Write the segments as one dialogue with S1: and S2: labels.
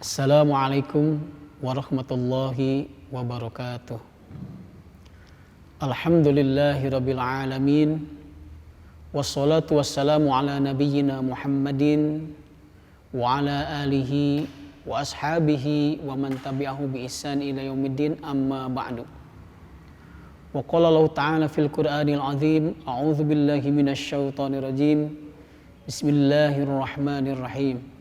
S1: Assalamualaikum warahmatullahi wabarakatuh. Alhamdulillahi rabbil alamin. Wassalatu wassalamu ala nabiyyina Muhammadin wa ala alihi wa ashabihi wa man tabi'ahu bi ihsan ila yaumiddin, amma ba'du. Wa qala Allah ta'ala fil Qur'anil azim, a'udzu billahi minasy syaithanir rajim. Bismillahirrahmanirrahim.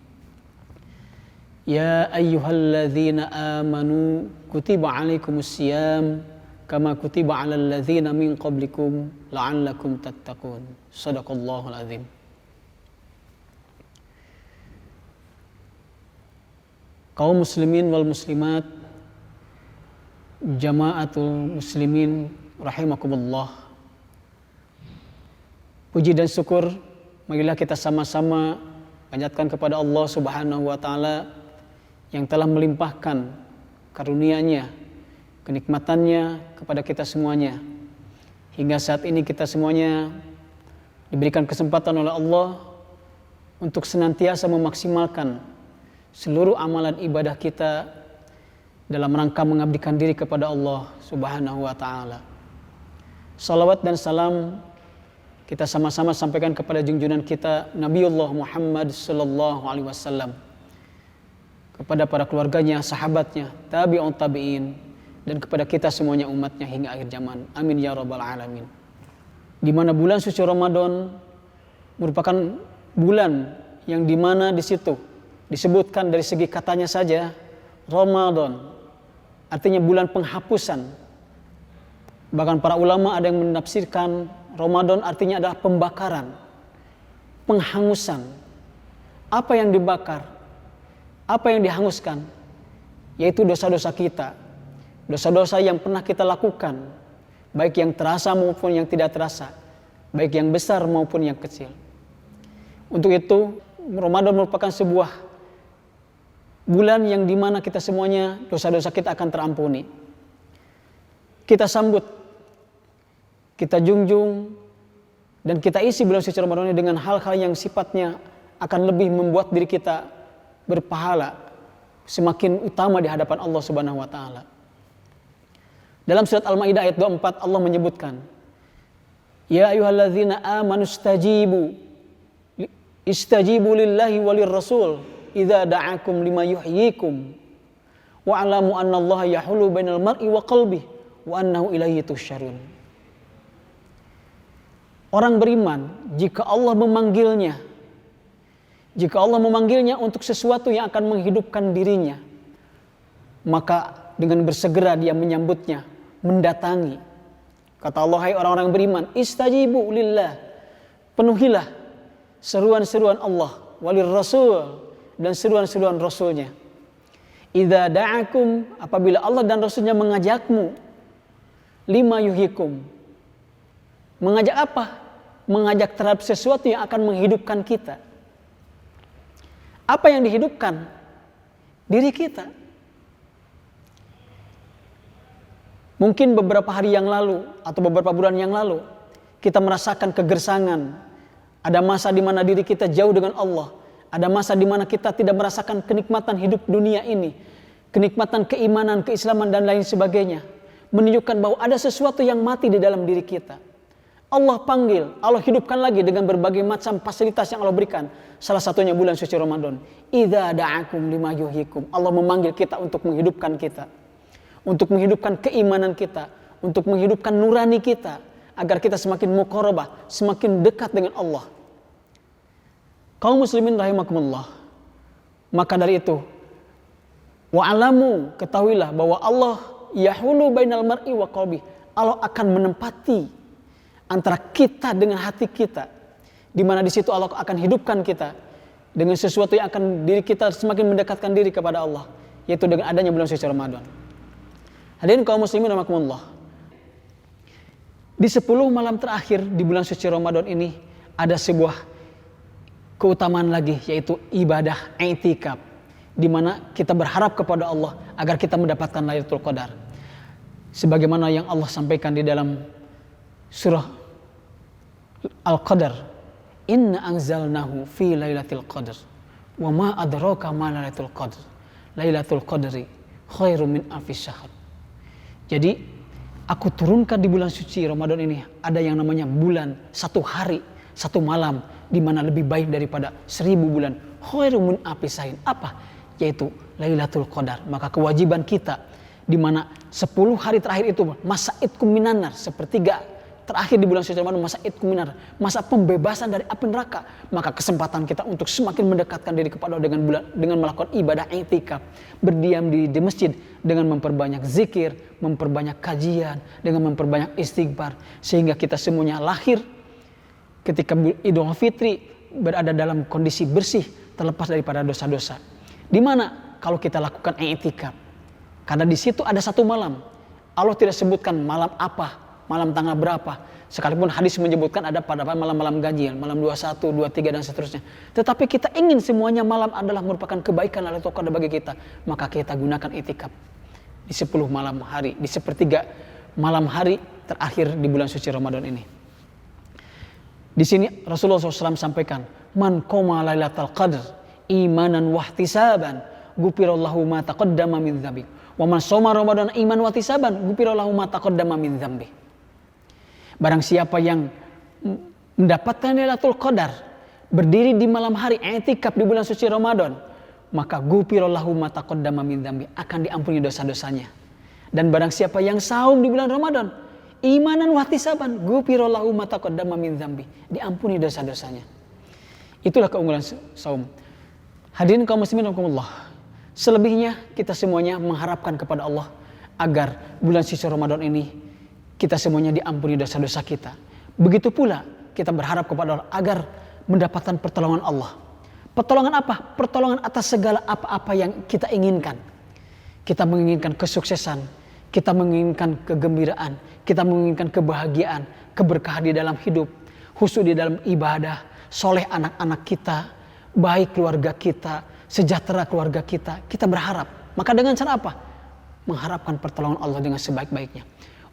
S1: Ya ayyuhalladzina amanu kutiba alaikumus syiyam kama kutiba alal ladzina min qablikum la'allakum tattaqun. Shadaqallahul azim. Kaum muslimin wal muslimat, jamaatul muslimin rahimakumullah. Puji dan syukur marilah kita sama-sama panjatkan kepada Allah Subhanahu wa taala yang telah melimpahkan karunia-Nya, kenikmatannya kepada kita semuanya. Hingga saat ini kita semuanya diberikan kesempatan oleh Allah untuk senantiasa memaksimalkan seluruh amalan ibadah kita dalam rangka mengabdikan diri kepada Allah Subhanahu wa taala. Salawat dan salam kita sama-sama sampaikan kepada junjungan kita Nabiullah Muhammad sallallahu alaihi wasallam, kepada para keluarganya, sahabatnya, tabi'un tabi'in, dan kepada kita semuanya umatnya hingga akhir zaman. Amin ya rabbal alamin. Di mana bulan suci Ramadan merupakan bulan yang dimana di situ disebutkan dari segi katanya saja Ramadan, artinya bulan penghapusan. Bahkan para ulama ada yang menafsirkan Ramadan artinya adalah pembakaran, penghangusan. Apa yang dibakar? Apa yang dihanguskan? Yaitu dosa-dosa kita. Dosa-dosa yang pernah kita lakukan, baik yang terasa maupun yang tidak terasa, baik yang besar maupun yang kecil. Untuk itu, Ramadan merupakan sebuah bulan yang dimana kita semuanya dosa-dosa kita akan terampuni. Kita sambut, kita junjung, dan kita isi bulan suci Ramadan ini dengan hal-hal yang sifatnya akan lebih membuat diri kita berpahala, semakin utama di hadapan Allah Subhanahu wa taala. Dalam surat Al-Maidah ayat 24 Allah menyebutkan, Ya ayyuhalladzina amanu istajibu lillahi walir rasul idza da'akum lima yuhyikum wa alamu annallaha yahulu bainal mar'i wa qalbihi wa annahu ilaihi tusyarun. Orang beriman, jika Allah memanggilnya untuk sesuatu yang akan menghidupkan dirinya, maka dengan bersegera dia menyambutnya, mendatangi. Kata Allah, hai orang-orang beriman, istajibu lillah, penuhilah seruan-seruan Allah, walir rasul, dan seruan-seruan rasulnya. Idza da'akum, apabila Allah dan rasulnya mengajakmu, lima yuhyikum. Mengajak apa? Mengajak terhadap sesuatu yang akan menghidupkan kita. Apa yang dihidupkan? Diri kita. Mungkin beberapa hari yang lalu atau beberapa bulan yang lalu kita merasakan kegersangan. Ada masa di mana diri kita jauh dengan Allah. Ada masa di mana kita tidak merasakan kenikmatan hidup dunia ini, kenikmatan keimanan, keislaman dan lain sebagainya. Menunjukkan bahwa ada sesuatu yang mati di dalam diri kita. Allah panggil, Allah hidupkan lagi dengan berbagai macam fasilitas yang Allah berikan. Salah satunya bulan suci Ramadan. Idza da'akum lima yuhyikum. Allah memanggil kita untuk menghidupkan kita, untuk menghidupkan keimanan kita, untuk menghidupkan nurani kita, agar kita semakin muqarabah, semakin dekat dengan Allah. Kaum muslimin rahimakumullah. Maka dari itu, wa'alamu, ketahuilah bahwa Allah yahulu bainal mar'i wa qalbi. Allah akan menempati antara kita dengan hati kita, di mana di situ Allah akan hidupkan kita dengan sesuatu yang akan diri kita semakin mendekatkan diri kepada Allah, yaitu dengan adanya bulan suci Ramadan. Hadirin kaum muslimin rahimakumullah. Di 10 malam terakhir di bulan suci Ramadan ini ada sebuah keutamaan lagi, yaitu ibadah i'tikaf, di mana kita berharap kepada Allah agar kita mendapatkan Lailatul Qadar. Sebagaimana yang Allah sampaikan di dalam surah Al-Qadar, inna anzalnahu fi lailatul qadr wa ma adraka ma lailatul qadr Lailatul Qadri khairum min alfis syahr. Jadi aku turunkan di bulan suci Ramadan ini ada yang namanya bulan, satu hari, satu malam di mana lebih baik daripada 1000 bulan. Khairum min alfis syahr. Apa? Yaitu Lailatul Qadar. Maka kewajiban kita di mana 10 hari terakhir itu masa idkum minanar, sepertiga terakhir di bulan suci Ramadan, masa idkum minar, masa pembebasan dari api neraka. Maka kesempatan kita untuk semakin mendekatkan diri kepada Allah dengan melakukan ibadah i'tikaf, berdiam di masjid dengan memperbanyak zikir, memperbanyak kajian, dengan memperbanyak istighfar, sehingga kita semuanya lahir ketika Idul Fitri berada dalam kondisi bersih, terlepas daripada dosa-dosa. Di mana kalau kita lakukan i'tikaf, karena di situ ada satu malam, Allah tidak sebutkan malam apa, malam tanggal berapa. Sekalipun hadis menyebutkan ada pada malam-malam ganjil, malam 21, 23 dan seterusnya. Tetapi kita ingin semuanya malam adalah merupakan kebaikan Lailatul Qadar bagi kita. Maka kita gunakan i'tikaf di 10 malam hari, di sepertiga malam hari terakhir di bulan suci Ramadan ini. Di sini Rasulullah SAW sampaikan, man qoma Lailatul Qadar imanan wahtisaban ghufirallahu ma taqaddama min dzambi. Wa man shoma Ramadan iman wahtisaban ghufirallahu ma taqaddama min dzambi. Barang siapa yang mendapatkan Lailatul Qadar, berdiri di malam hari i'tikaf di bulan suci Ramadan, maka ghufirallahu ma taqaddama min dzambi, akan diampuni dosa-dosanya. Dan barang siapa yang saum di bulan Ramadan, imanan wahtisaban ghufirallahu ma taqaddama min dzambi, diampuni dosa-dosanya. Itulah keunggulan saum. Hadirin kaum muslimin rahimakumullah. Selebihnya kita semuanya mengharapkan kepada Allah agar bulan suci Ramadan ini kita semuanya diampuni dosa-dosa kita. Begitu pula kita berharap kepada Allah agar mendapatkan pertolongan Allah. Pertolongan apa? Pertolongan atas segala apa-apa yang kita inginkan. Kita menginginkan kesuksesan, kita menginginkan kegembiraan, kita menginginkan kebahagiaan, keberkahan di dalam hidup, khusyuk di dalam ibadah, soleh anak-anak kita, baik keluarga kita, sejahtera keluarga kita. Kita berharap. Maka dengan cara apa? Mengharapkan pertolongan Allah dengan sebaik-baiknya.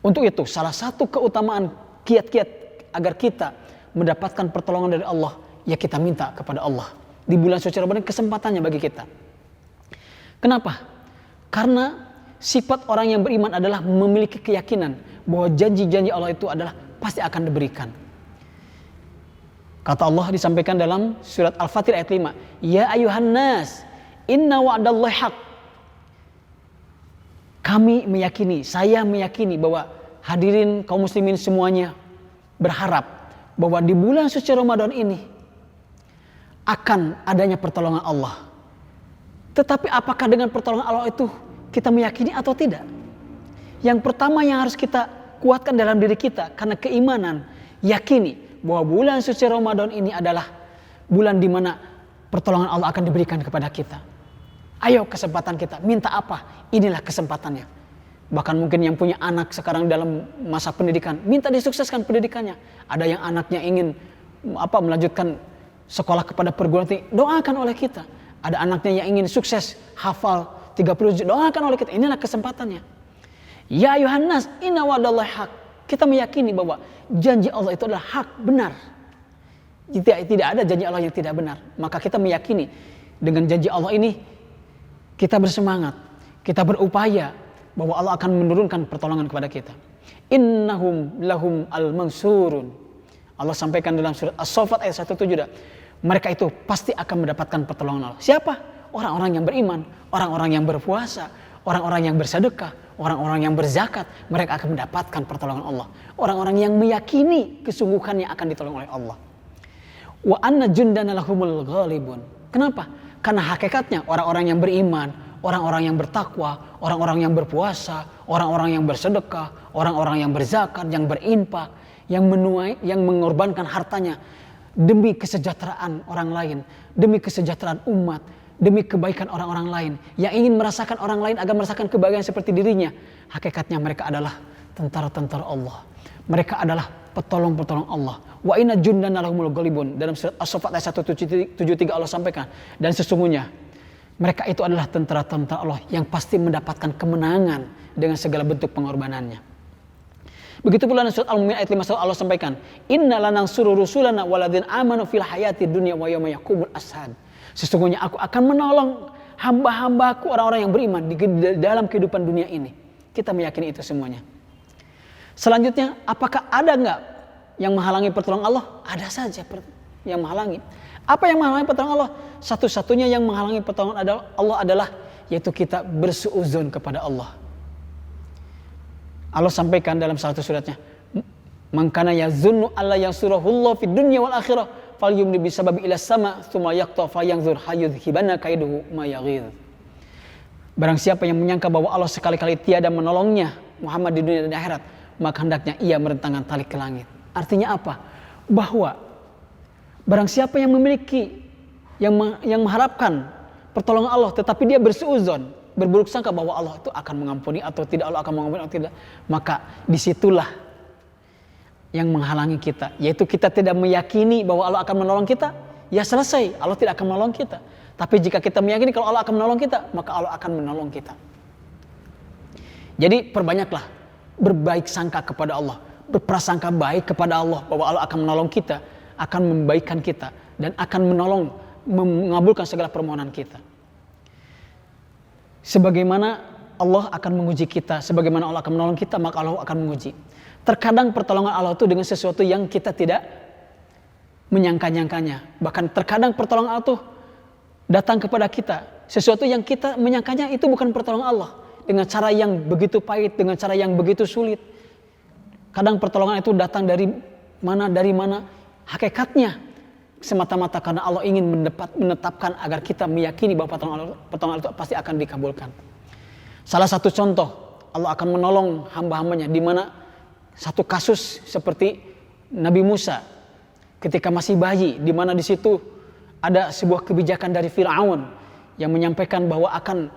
S1: Untuk itu salah satu keutamaan kiat-kiat agar kita mendapatkan pertolongan dari Allah, ya kita minta kepada Allah. Di bulan suci Ramadan kesempatannya bagi kita. Kenapa? Karena sifat orang yang beriman adalah memiliki keyakinan bahwa janji-janji Allah itu adalah pasti akan diberikan. Kata Allah disampaikan dalam surat Al-Fatir ayat 5. Ya ayuhan nas, inna wa'dallahi haq. Kami meyakini, saya meyakini bahwa hadirin kaum muslimin semuanya berharap bahwa di bulan suci Ramadan ini akan adanya pertolongan Allah. Tetapi apakah dengan pertolongan Allah itu kita meyakini atau tidak? Yang pertama yang harus kita kuatkan dalam diri kita karena keimanan, yakini bahwa bulan suci Ramadan ini adalah bulan di mana pertolongan Allah akan diberikan kepada kita. Ayo kesempatan kita, minta apa? Inilah kesempatannya. Bahkan mungkin yang punya anak sekarang dalam masa pendidikan, minta disukseskan pendidikannya. Ada yang anaknya ingin melanjutkan sekolah kepada perguruan tinggi, doakan oleh kita. Ada anaknya yang ingin sukses, hafal 30 juz, doakan oleh kita. Inilah kesempatannya. Ya Yohanes, inna wa'dallahi haq. Kita meyakini bahwa janji Allah itu adalah hak, benar. Tidak ada janji Allah yang tidak benar. Maka kita meyakini dengan janji Allah ini kita bersemangat, kita berupaya bahwa Allah akan menurunkan pertolongan kepada kita. Innahum lahum al-mansurun. Allah sampaikan dalam surat As-Saffat ayat 107. Mereka itu pasti akan mendapatkan pertolongan Allah. Siapa? Orang-orang yang beriman, orang-orang yang berpuasa, orang-orang yang bersedekah, orang-orang yang berzakat. Mereka akan mendapatkan pertolongan Allah. Orang-orang yang meyakini kesungguhannya akan ditolong oleh Allah. Wa anna jundana lahumul ghalibun. Kenapa? Karena hakikatnya orang-orang yang beriman, orang-orang yang bertakwa, orang-orang yang berpuasa, orang-orang yang bersedekah, orang-orang yang berzakat, yang berinfak, yang menuai, yang mengorbankan hartanya demi kesejahteraan orang lain, demi kesejahteraan umat, demi kebaikan orang-orang lain, yang ingin merasakan orang lain agar merasakan kebahagiaan seperti dirinya. Hakikatnya mereka adalah tentara-tentara Allah. Mereka adalah petolong-petolong Allah. Wa inna jundana lahumul ghalibun. Dalam surat As-Saffat ayat 173 Allah sampaikan. Dan sesungguhnya mereka itu adalah tentara-tentara Allah yang pasti mendapatkan kemenangan dengan segala bentuk pengorbanannya. Begitu pula dalam surat Al-Mu'min ayat 5 Allah sampaikan. Inna lanansuru rusulana waladzina amanu fil hayati dunya wa yawma yaqumul ashhad. Sesungguhnya aku akan menolong hamba-hambaku orang-orang yang beriman di dalam kehidupan dunia ini. Kita meyakini itu semuanya. Selanjutnya, apakah ada enggak yang menghalangi pertolongan Allah? Ada saja yang menghalangi. Apa yang menghalangi pertolongan Allah? Satu-satunya yang menghalangi pertolongan Allah adalah yaitu kita bersuudzon kepada Allah. Allah sampaikan dalam satu suratnya, "Man kana yazunnu alla yansurahullahu fid dunya wal akhirah falyumli bisababi ila sama tsumma yaqta fa yanzur hayyudhibana kaiduhu ma yaghid." Barang siapa yang menyangka bahwa Allah sekali-kali tiada menolongnya Muhammad di dunia dan di akhirat, maka hendaknya ia merentangkan tali ke langit. Artinya apa? Bahwa barang siapa yang memiliki yang mengharapkan pertolongan Allah tetapi dia bersuudzon, berburuk sangka bahwa Allah itu akan mengampuni atau tidak, Allah akan mengampuni atau tidak, maka disitulah yang menghalangi kita, yaitu kita tidak meyakini bahwa Allah akan menolong kita. Ya selesai, Allah tidak akan menolong kita. Tapi jika kita meyakini kalau Allah akan menolong kita, maka Allah akan menolong kita. Jadi perbanyaklah berbaik sangka kepada Allah, berprasangka baik kepada Allah bahwa Allah akan menolong kita, akan membaikkan kita, dan akan menolong, mengabulkan segala permohonan kita. Sebagaimana Allah akan menguji kita, sebagaimana Allah akan menolong kita, maka Allah akan menguji. Terkadang pertolongan Allah itu dengan sesuatu yang kita tidak menyangka-nyangkanya. Bahkan terkadang pertolongan Allah itu datang kepada kita, sesuatu yang kita menyangkanya itu bukan pertolongan Allah, dengan cara yang begitu pahit, dengan cara yang begitu sulit. Kadang pertolongan itu datang dari mana, hakikatnya semata-mata karena Allah ingin menetapkan agar kita meyakini bahwa pertolongan itu pasti akan dikabulkan. Salah satu contoh, Allah akan menolong hamba-hambanya di mana satu kasus seperti Nabi Musa ketika masih bayi, di mana di situ ada sebuah kebijakan dari Fir'aun yang menyampaikan bahwa akan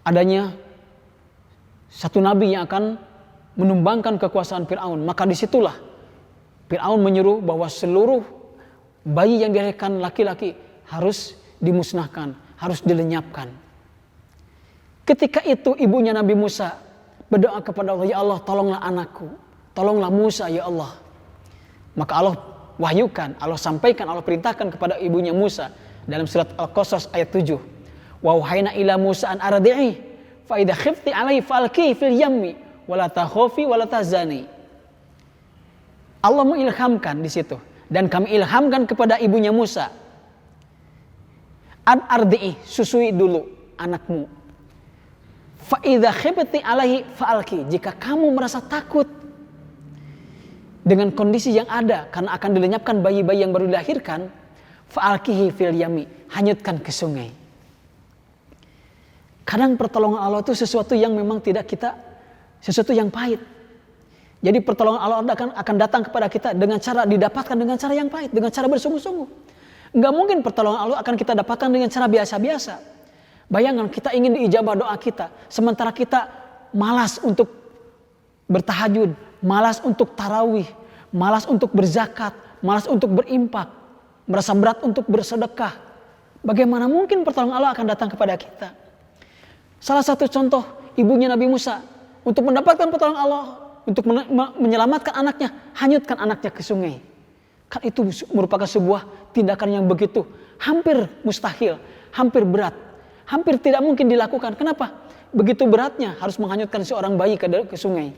S1: adanya satu nabi yang akan menumbangkan kekuasaan Fir'aun. Maka disitulah Fir'aun menyuruh bahwa seluruh bayi yang dilahirkan laki-laki harus dimusnahkan, harus dilenyapkan. Ketika itu ibunya Nabi Musa berdoa kepada Allah, "Ya Allah, tolonglah anakku, tolonglah Musa ya Allah." Maka Allah wahyukan, Allah sampaikan, Allah perintahkan kepada ibunya Musa dalam surat Al-Qasas ayat 7. "Wa wahayna ila Musa an ardi'i fa idza khifti 'alaihi falqihi fil yammi wa la takhafi wa la tahzani." Allah mengilhamkan di situ, dan kami ilhamkan kepada ibunya Musa, "An ardi'i, susui dulu anakmu. Fa idza khifti 'alaihi fa'alqi." Jika kamu merasa takut dengan kondisi yang ada karena akan dilenyapkan bayi-bayi yang baru dilahirkan, fa'alqihi fil yami, hanyutkan ke sungai. Kadang pertolongan Allah itu sesuatu yang memang tidak kita, sesuatu yang pahit. Jadi pertolongan Allah akan datang kepada kita dengan cara didapatkan dengan cara yang pahit, dengan cara bersungguh-sungguh. Enggak mungkin pertolongan Allah akan kita dapatkan dengan cara biasa-biasa. Bayangkan kita ingin diijabah doa kita, sementara kita malas untuk bertahajud, malas untuk tarawih, malas untuk berzakat, malas untuk berimpak, merasa berat untuk bersedekah. Bagaimana mungkin pertolongan Allah akan datang kepada kita? Salah satu contoh ibunya Nabi Musa untuk mendapatkan pertolongan Allah, untuk menyelamatkan anaknya, hanyutkan anaknya ke sungai. Kan itu merupakan sebuah tindakan yang begitu hampir mustahil, hampir berat, hampir tidak mungkin dilakukan. Kenapa? Begitu beratnya harus menghanyutkan seorang bayi ke sungai.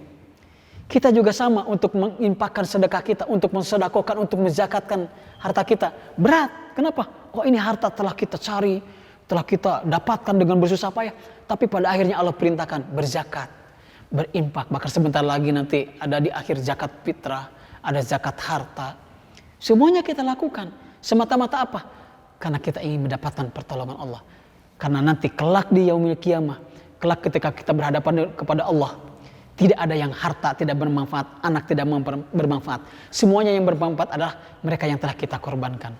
S1: Kita juga sama, untuk menginfakkan sedekah kita, untuk mensedekahkan, untuk menzakatkan harta kita. Berat. Kenapa? Oh, ini harta telah kita cari, telah kita dapatkan dengan bersusah payah. Tapi pada akhirnya Allah perintahkan berzakat, berinfak. Bahkan sebentar lagi nanti ada di akhir zakat fitrah, ada zakat harta. Semuanya kita lakukan semata-mata apa? Karena kita ingin mendapatkan pertolongan Allah. Karena nanti kelak di yaumil qiyamah, kelak ketika kita berhadapan kepada Allah, tidak ada yang harta tidak bermanfaat, anak tidak bermanfaat. Semuanya yang bermanfaat adalah mereka yang telah kita korbankan.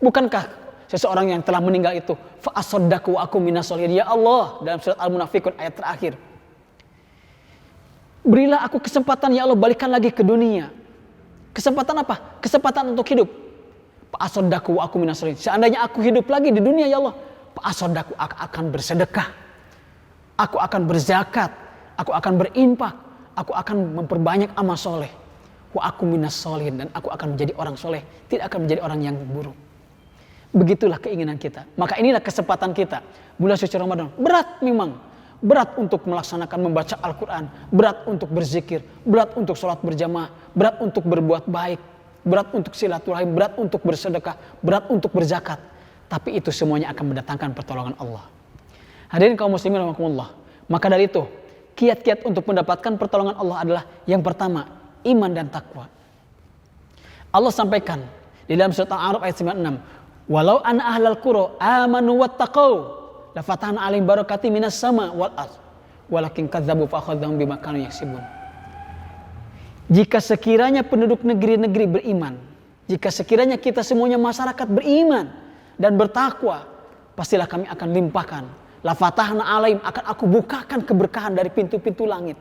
S1: Bukankah seseorang yang telah meninggal itu fa asaddaqu wa akum minas sholihin, ya Allah, dalam surat Al-Munafiqun ayat terakhir. Berilah aku kesempatan ya Allah, balikan lagi ke dunia. Kesempatan apa? Kesempatan untuk hidup. Fa asaddaqu wa akum minas sholihin. Seandainya aku hidup lagi di dunia ya Allah, fa asaddaqu, aku akan bersedekah. Aku akan berzakat, aku akan berinfak, aku akan memperbanyak amal soleh. Wa aku minas sholihin, dan aku akan menjadi orang soleh, tidak akan menjadi orang yang buruk. Begitulah keinginan kita. Maka inilah kesempatan kita. Bulan suci Ramadan berat memang. Berat untuk melaksanakan membaca Al-Quran. Berat untuk berzikir. Berat untuk sholat berjamaah. Berat untuk berbuat baik. Berat untuk silaturahim. Berat untuk bersedekah. Berat untuk berzakat. Tapi itu semuanya akan mendatangkan pertolongan Allah. Hadirin kaum muslimin rahimakumullah. Maka dari itu, kiat-kiat untuk mendapatkan pertolongan Allah adalah yang pertama, iman dan takwa. Allah sampaikan di dalam surat Al-A'raf ayat 96, "Walau an ahlal qura amanu wattaqau la fatahna 'alaihim barakatim minas sama wal ardh walakin kadzdzabu fa akhadhahum bima kanu yaksibun." Jika sekiranya penduduk negeri-negeri beriman, jika sekiranya kita semuanya masyarakat beriman dan bertakwa, pastilah kami akan limpahkan. La fatahna 'alaihim, akan aku bukakan keberkahan dari pintu-pintu langit.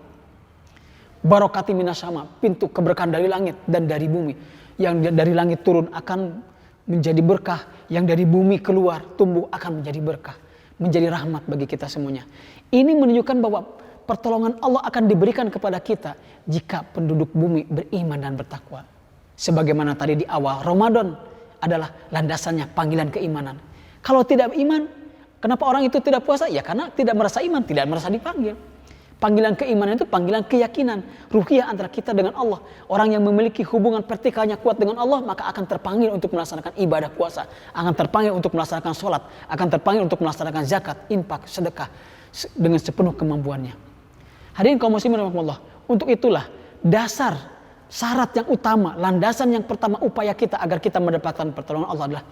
S1: Barakati minas sama, pintu keberkahan dari langit dan dari bumi. Yang dari langit turun akan menjadi berkah, yang dari bumi keluar tumbuh akan menjadi berkah, menjadi rahmat bagi kita semuanya. Ini menunjukkan bahwa pertolongan Allah akan diberikan kepada kita jika penduduk bumi beriman dan bertakwa. Sebagaimana tadi di awal, Ramadan adalah landasannya panggilan keimanan. Kalau tidak beriman, kenapa orang itu tidak puasa? Ya karena tidak merasa iman, tidak merasa dipanggil. Panggilan keimanan itu panggilan keyakinan, ruhiyah antara kita dengan Allah. Orang yang memiliki hubungan vertikalnya kuat dengan Allah, maka akan terpanggil untuk melaksanakan ibadah puasa, akan terpanggil untuk melaksanakan sholat, akan terpanggil untuk melaksanakan zakat, infak, sedekah dengan sepenuh kemampuannya. Hadirin kaum muslimin rahimakumullah, untuk itulah dasar, syarat yang utama, landasan yang pertama upaya kita agar kita mendapatkan pertolongan Allah adalah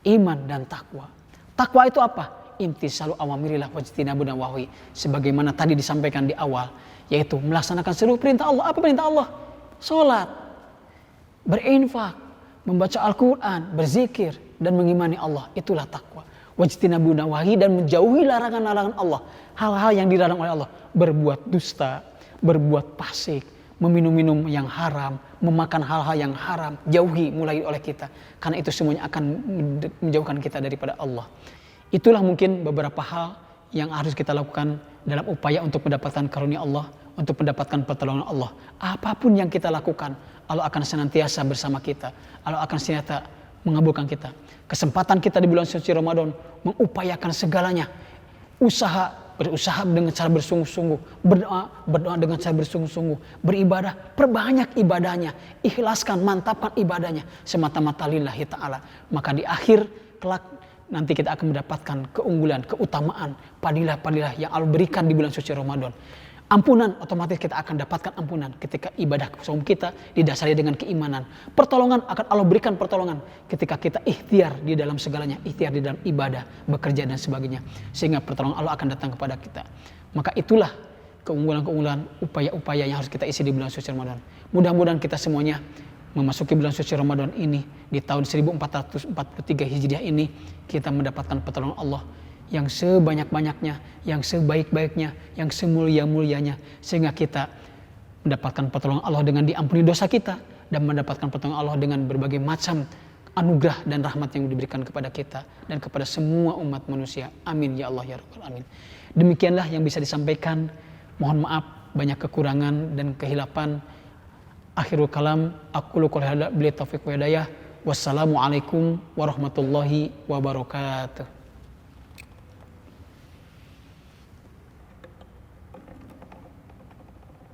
S1: iman dan takwa. Takwa itu apa? Imtisalu awamirillah wajtinabu nawahi, sebagaimana tadi disampaikan di awal, yaitu melaksanakan seluruh perintah Allah. Apa perintah Allah? Salat, berinfak, membaca Al-Quran, berzikir dan mengimani Allah. Itulah takwa. Wajtinabu nawahi, dan menjauhi larangan-larangan Allah, hal-hal yang dilarang oleh Allah. Berbuat dusta, berbuat fasik, meminum-minum yang haram, memakan hal-hal yang haram, jauhi mulai oleh kita, karena itu semuanya akan menjauhkan kita daripada Allah. Itulah mungkin beberapa hal yang harus kita lakukan dalam upaya untuk mendapatkan karunia Allah, untuk mendapatkan pertolongan Allah. Apapun yang kita lakukan, Allah akan senantiasa bersama kita. Allah akan senantiasa mengabulkan kita. Kesempatan kita di bulan suci Ramadan mengupayakan segalanya. Berusaha dengan cara bersungguh-sungguh, berdoa dengan cara bersungguh-sungguh, beribadah, perbanyak ibadahnya, ikhlaskan, mantapkan ibadahnya semata-mata lillahi ta'ala. Maka di akhir kelak nanti kita akan mendapatkan keunggulan, keutamaan, padilah-padilah yang Allah berikan di bulan suci Ramadan. Ampunan, otomatis kita akan dapatkan ampunan ketika ibadah saum kita didasari dengan keimanan. Pertolongan, akan Allah berikan pertolongan ketika kita ikhtiar di dalam segalanya, ikhtiar di dalam ibadah, bekerja dan sebagainya. Sehingga pertolongan Allah akan datang kepada kita. Maka itulah keunggulan-keunggulan, upaya-upaya yang harus kita isi di bulan suci Ramadan. Mudah-mudahan kita semuanya memasuki bulan suci Ramadan ini di tahun 1443 Hijriah ini, kita mendapatkan pertolongan Allah yang sebanyak-banyaknya, yang sebaik-baiknya, yang semulia-mulianya, sehingga kita mendapatkan pertolongan Allah dengan diampuni dosa kita dan mendapatkan pertolongan Allah dengan berbagai macam anugerah dan rahmat yang diberikan kepada kita dan kepada semua umat manusia. Amin ya Allah ya Rabbal alamin. Demikianlah yang bisa disampaikan. Mohon maaf banyak kekurangan dan kehilapan. Akhirul kalam, aqulu qouli hadza billahi taufiq wa hidayah. Wassalamualaikum warahmatullahi wabarakatuh.